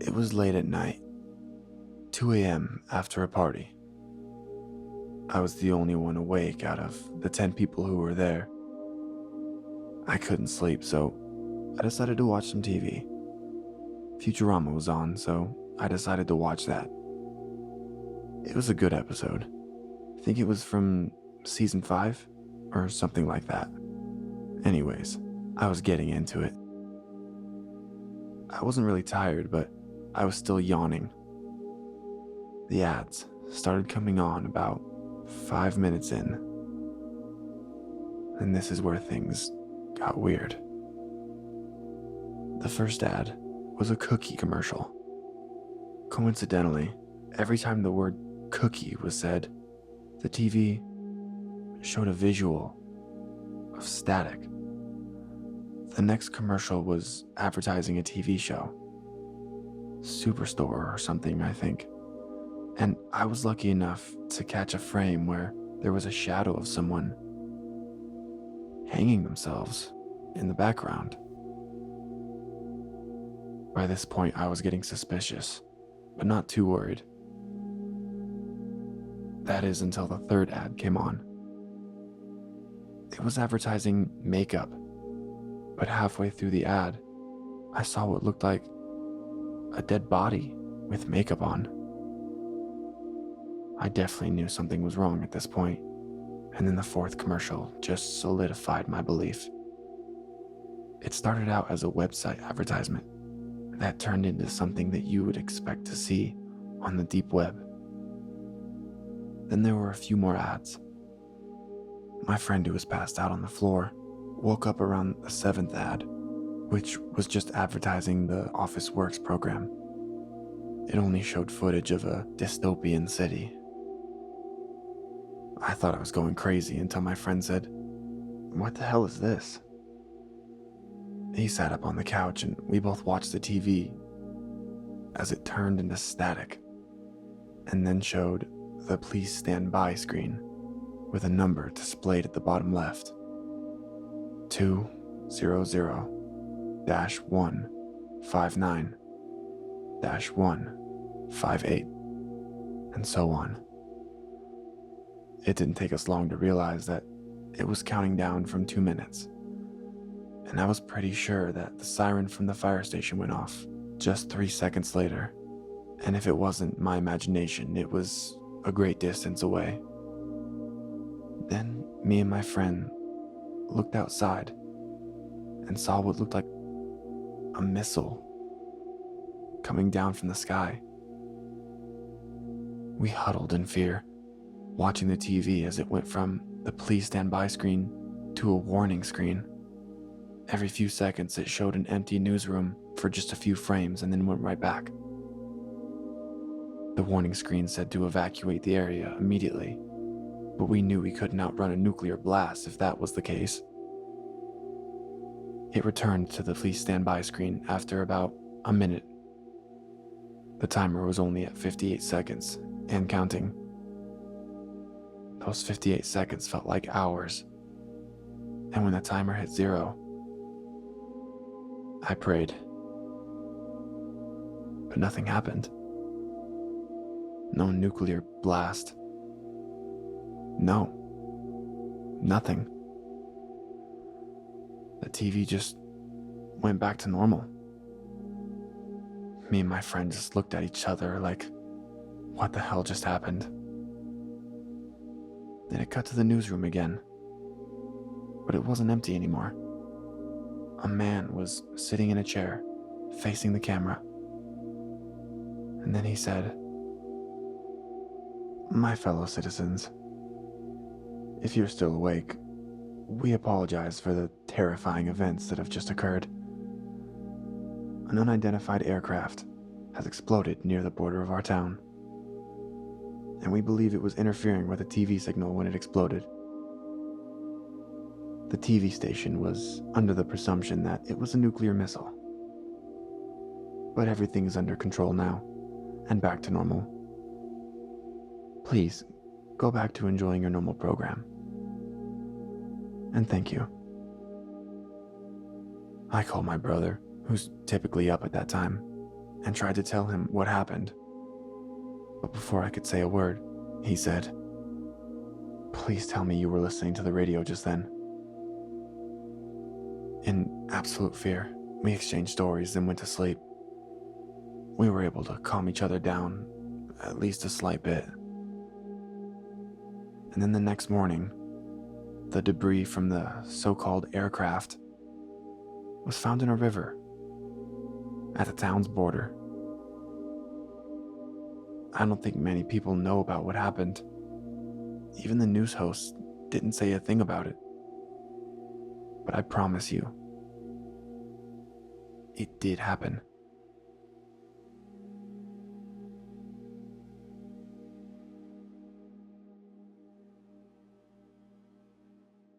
It was late at night, 2 a.m. after a party. I was the only one awake out of the 10 people who were there. I couldn't sleep, so I decided to watch some TV. Futurama was on, so I decided to watch that. It was a good episode. I think it was from season 5 or something like that. Anyways, I was getting into it. I wasn't really tired, but I was still yawning. The ads started coming on about 5 minutes in. And this is where things got weird. The first ad was a cookie commercial. Coincidentally, every time the word cookie was said, the TV showed a visual of static. The next commercial was advertising a TV show. Superstore or something, I think. And I was lucky enough to catch a frame where there was a shadow of someone hanging themselves in the background. By this point, I was getting suspicious, but not too worried. That is until the third ad came on. It was advertising makeup, but halfway through the ad, I saw what looked like a dead body with makeup on. I definitely knew something was wrong at this point, and then the fourth commercial just solidified my belief. It started out as a website advertisement that turned into something that you would expect to see on the deep web. Then there were a few more ads. My friend, who was passed out on the floor, woke up around the seventh ad, which was just advertising the Office Works program. It only showed footage of a dystopian city. I thought I was going crazy until my friend said, "What the hell is this?" He sat up on the couch and we both watched the TV as it turned into static and then showed the "Please stand by" screen with a number displayed at the bottom left. 200-159-158, and so on. It didn't take us long to realize that it was counting down from 2 minutes. And I was pretty sure that the siren from the fire station went off just 3 seconds later. And if it wasn't my imagination, it was a great distance away. Then me and my friend looked outside and saw what looked like a missile coming down from the sky. We huddled in fear, watching the TV as it went from the "Please stand by" screen to a warning screen. Every few seconds it showed an empty newsroom for just a few frames and then went right back. The warning screen said to evacuate the area immediately, but we knew we couldn't outrun a nuclear blast if that was the case. It returned to the "Please stand by" screen after about a minute. The timer was only at 58 seconds and counting. Those 58 seconds felt like hours. And when the timer hit 0, I prayed. But nothing happened. No nuclear blast. No. Nothing. The TV just went back to normal. Me and my friend just looked at each other like, what the hell just happened? Then it cut to the newsroom again. But it wasn't empty anymore. A man was sitting in a chair, facing the camera. And then he said, "My fellow citizens, if you're still awake, we apologize for the terrifying events that have just occurred. An unidentified aircraft has exploded near the border of our town, and we believe it was interfering with a TV signal when it exploded. The TV station was under the presumption that it was a nuclear missile. But everything is under control now, and back to normal. Please, go back to enjoying your normal program. And thank you." I called my brother, who's typically up at that time, and tried to tell him what happened. But before I could say a word, he said, "Please tell me you were listening to the radio just then." In absolute fear, we exchanged stories and went to sleep. We were able to calm each other down, at least a slight bit. And then the next morning, the debris from the so-called aircraft was found in a river at the town's border. I don't think many people know about what happened. Even the news hosts didn't say a thing about it. But I promise you, it did happen.